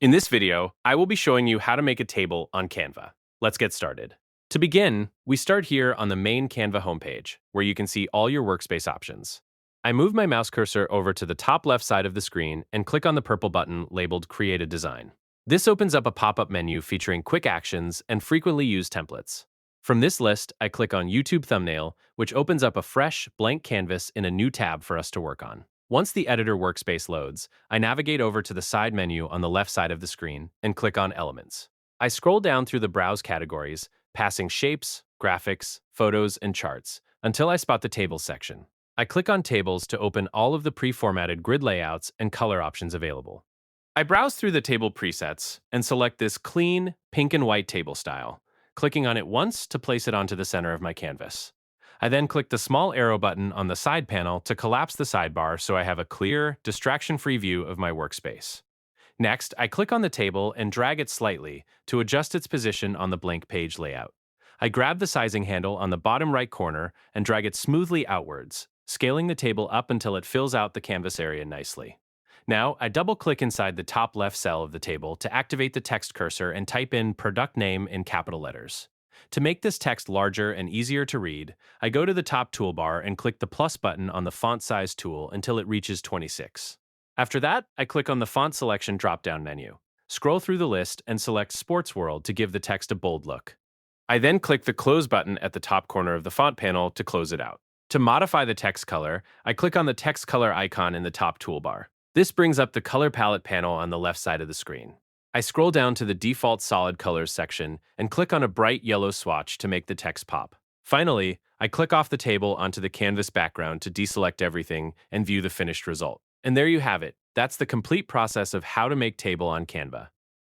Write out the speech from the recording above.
In this video, I will be showing you how to make a table on Canva. Let's get started. To begin, we start here on the main Canva homepage, where you can see all your workspace options. I move my mouse cursor over to the top left side of the screen and click on the purple button labeled Create a Design. This opens up a pop-up menu featuring quick actions and frequently used templates. From this list, I click on YouTube Thumbnail, which opens up a fresh, blank canvas in a new tab for us to work on. Once the editor workspace loads, I navigate over to the side menu on the left side of the screen and click on Elements. I scroll down through the Browse categories, passing Shapes, Graphics, Photos, and Charts, until I spot the Tables section. I click on Tables to open all of the pre-formatted grid layouts and color options available. I browse through the table presets and select this clean, pink and white table style, clicking on it once to place it onto the center of my canvas. I then click the small arrow button on the side panel to collapse the sidebar so I have a clear, distraction-free view of my workspace. Next, I click on the table and drag it slightly to adjust its position on the blank page layout. I grab the sizing handle on the bottom right corner and drag it smoothly outwards, scaling the table up until it fills out the canvas area nicely. Now, I double-click inside the top left cell of the table to activate the text cursor and type in product name in capital letters. To make this text larger and easier to read, I go to the top toolbar and click the plus button on the font size tool until it reaches 26. After that, I click on the font selection drop-down menu. Scroll through the list and select Sports World to give the text a bold look. I then click the close button at the top corner of the font panel to close it out. To modify the text color, I click on the text color icon in the top toolbar. This brings up the color palette panel on the left side of the screen. I scroll down to the default solid colors section and click on a bright yellow swatch to make the text pop. Finally, I click off the table onto the canvas background to deselect everything and view the finished result. And there you have it. That's the complete process of how to make table on Canva.